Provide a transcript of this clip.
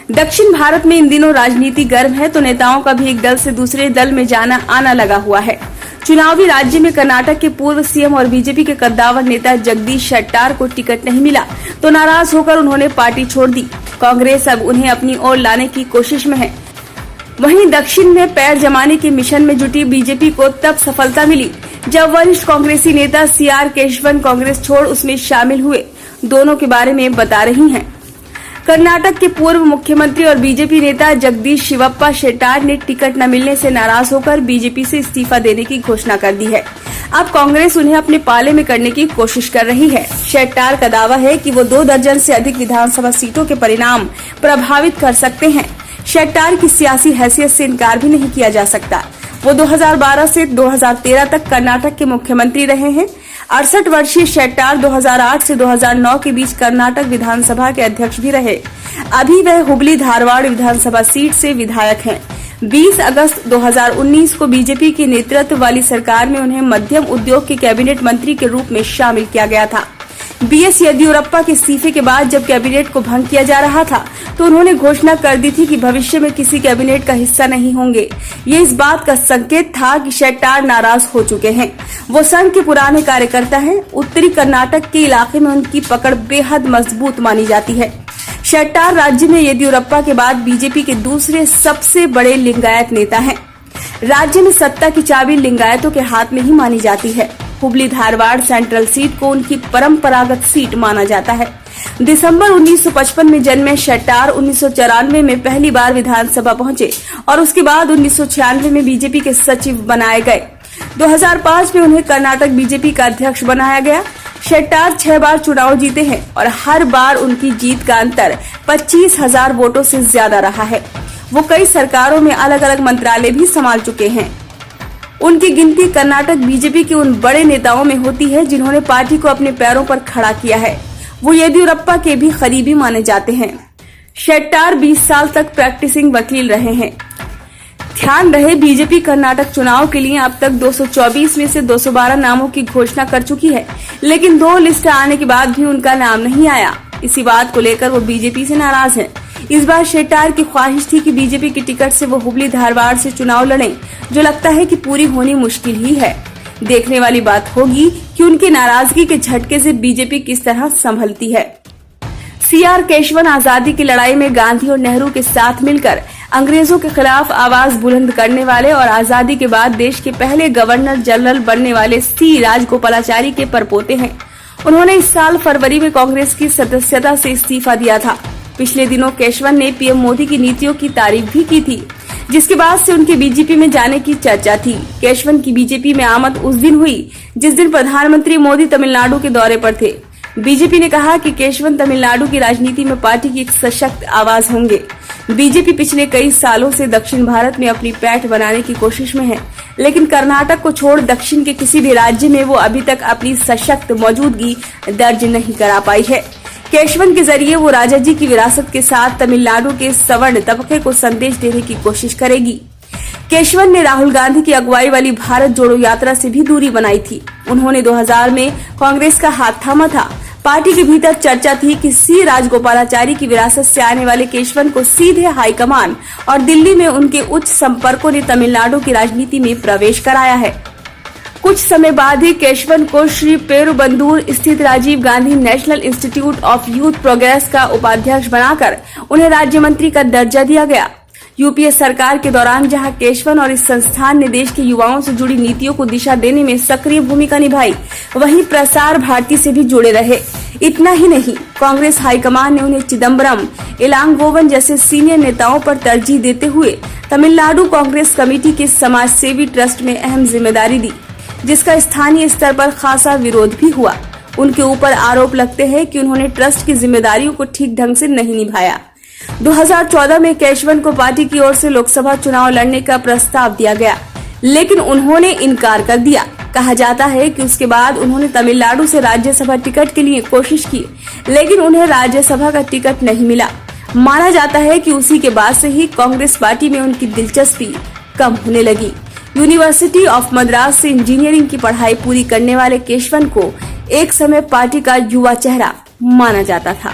दक्षिण भारत में इन दिनों राजनीति गर्म है तो नेताओं का भी एक दल से दूसरे दल में जाना आना लगा हुआ है। चुनावी राज्य में कर्नाटक के पूर्व सीएम और बीजेपी के कद्दावर नेता जगदीश शेट्टार को टिकट नहीं मिला तो नाराज होकर उन्होंने पार्टी छोड़ दी। कांग्रेस अब उन्हें अपनी ओर लाने की कोशिश में है। वहीं दक्षिण में पैर जमाने के मिशन में जुटी बीजेपी को तब सफलता मिली जब वरिष्ठ कांग्रेसी नेता सीआर केशवन कांग्रेस छोड़ उसमें शामिल हुए। दोनों के बारे में बता रही हैं। कर्नाटक के पूर्व मुख्यमंत्री और बीजेपी नेता जगदीश शिवप्पा शेट्टार ने टिकट न मिलने से नाराज होकर बीजेपी से इस्तीफा देने की घोषणा कर दी है। अब कांग्रेस उन्हें अपने पाले में करने की कोशिश कर रही है। शेट्टार का दावा है कि वो 2 दर्जन से अधिक विधानसभा सीटों के परिणाम प्रभावित कर सकते हैं। शेट्टार की सियासी हैसियत से इनकार भी नहीं किया जा सकता। वो 2012 से 2013 तक कर्नाटक के मुख्यमंत्री रहे हैं। 68 वर्षीय शेट्टार 2008 से 2009 के बीच कर्नाटक विधानसभा के अध्यक्ष भी रहे। अभी वह हुबली धारवाड़ विधानसभा सीट से विधायक हैं। 20 अगस्त 2019 को बीजेपी के नेतृत्व वाली सरकार में उन्हें मध्यम उद्योग के कैबिनेट मंत्री के रूप में शामिल किया गया था। बीएस येदियुरप्पा के इस्तीफे के बाद जब कैबिनेट को भंग किया जा रहा था तो उन्होंने घोषणा कर दी थी कि भविष्य में किसी कैबिनेट का हिस्सा नहीं होंगे। ये इस बात का संकेत था कि शेट्टार नाराज हो चुके हैं। वो संघ के पुराने कार्यकर्ता हैं। उत्तरी कर्नाटक के इलाके में उनकी पकड़ बेहद मजबूत मानी जाती है। शेट्टार राज्य में येदियुरप्पा के बाद बीजेपी के दूसरे सबसे बड़े लिंगायत नेता हैं। राज्य में सत्ता की चाबी लिंगायतों के हाथ में ही मानी जाती है। हुबली धारवाड़ सेंट्रल सीट को उनकी परंपरागत सीट माना जाता है। दिसंबर 1955 में जन्मे शेट्टार 1994 में पहली बार विधानसभा पहुंचे और उसके बाद 1996 में बीजेपी के सचिव बनाए गए। 2005 में उन्हें कर्नाटक बीजेपी का अध्यक्ष बनाया गया। शेट्टार 6 बार चुनाव जीते हैं और हर बार उनकी जीत का अंतर 25,000 वोटों से ज्यादा रहा है। वो कई सरकारों में अलग अलग मंत्रालय भी संभाल चुके हैं। उनकी गिनती कर्नाटक बीजेपी के उन बड़े नेताओं में होती है जिन्होंने पार्टी को अपने पैरों पर खड़ा किया है। वो येदियुरप्पा के भी करीबी माने जाते हैं। शेट्टार 20 साल तक प्रैक्टिसिंग वकील रहे हैं। ध्यान रहे, बीजेपी कर्नाटक चुनाव के लिए अब तक 224 में से 212 नामों की घोषणा कर चुकी है, लेकिन 2 लिस्ट आने के बाद भी उनका नाम नहीं आया। इसी बात को लेकर वो बीजेपी से नाराज हैं। इस बार शेट्टार की ख्वाहिश थी कि बीजेपी की टिकट से वो हुबली धारवाड़ से चुनाव लड़ें, जो लगता है कि पूरी होनी मुश्किल ही है। देखने वाली बात होगी कि उनकी नाराजगी के झटके से बीजेपी किस तरह संभलती है। सीआर केशवन आजादी की लड़ाई में गांधी और नेहरू के साथ मिलकर अंग्रेजों के खिलाफ आवाज बुलंद करने वाले और आजादी के बाद देश के पहले गवर्नर जनरल बनने वाले सी राजगोपालाचारी के परपोते हैं। उन्होंने इस साल फरवरी में कांग्रेस की सदस्यता से इस्तीफा दिया था। पिछले दिनों केशवन ने पीएम मोदी की नीतियों की तारीफ भी की थी, जिसके बाद से उनके बीजेपी में जाने की चर्चा थी। केशवन की बीजेपी में आमद उस दिन हुई जिस दिन प्रधानमंत्री मोदी तमिलनाडु के दौरे पर थे। बीजेपी ने कहा कि केशवन तमिलनाडु की राजनीति में पार्टी की एक सशक्त आवाज होंगे। बीजेपी पिछले कई सालों से दक्षिण भारत में अपनी पैठ बनाने की कोशिश में है, लेकिन कर्नाटक को छोड़ दक्षिण के किसी भी राज्य में वो अभी तक अपनी सशक्त मौजूदगी दर्ज नहीं करा पाई है। केशवन के जरिए वो राजाजी की विरासत के साथ तमिलनाडु के सवर्ण तबके को संदेश देने की कोशिश करेगी। केशवन ने राहुल गांधी की अगुवाई वाली भारत जोड़ो यात्रा से भी दूरी बनाई थी। उन्होंने 2000 में कांग्रेस का हाथ थामा था। पार्टी के भीतर चर्चा थी कि सी राजगोपालाचारी की विरासत से आने वाले केशवन को सीधे हाईकमान और दिल्ली में उनके उच्च संपर्कों ने तमिलनाडु की राजनीति में प्रवेश कराया है। कुछ समय बाद ही केशवन को श्री पेरुबंदूर स्थित Rajiv Gandhi national institute of youth progress का उपाध्यक्ष बनाकर उन्हें राज्य मंत्री का दर्जा दिया गया। यूपीए सरकार के दौरान जहां केशवन और इस संस्थान ने देश के युवाओं से जुड़ी नीतियों को दिशा देने में सक्रिय भूमिका निभाई, वहीं प्रसार भारती से भी जुड़े रहे। इतना ही नहीं, कांग्रेस हाईकमान ने उन्हें चिदम्बरम, इलांगोवन जैसे सीनियर नेताओं पर तरजीह देते हुए तमिलनाडु कांग्रेस कमेटी के समाज सेवी ट्रस्ट में अहम जिम्मेदारी दी, जिसका स्थानीय स्तर पर खासा विरोध भी हुआ। उनके ऊपर आरोप लगते हैं कि उन्होंने ट्रस्ट की जिम्मेदारियों को ठीक ढंग से नहीं निभाया। 2014 में केशवन को पार्टी की ओर से लोकसभा चुनाव लड़ने का प्रस्ताव दिया गया, लेकिन उन्होंने इनकार कर दिया। कहा जाता है कि उसके बाद उन्होंने तमिलनाडु से राज्यसभा टिकट के लिए कोशिश की, लेकिन उन्हें राज्यसभा का टिकट नहीं मिला। माना जाता है कि उसी के बाद से ही कांग्रेस पार्टी में उनकी दिलचस्पी कम होने लगी। यूनिवर्सिटी ऑफ मद्रास से इंजीनियरिंग की पढ़ाई पूरी करने वाले केशवन को एक समय पार्टी का युवा चेहरा माना जाता था।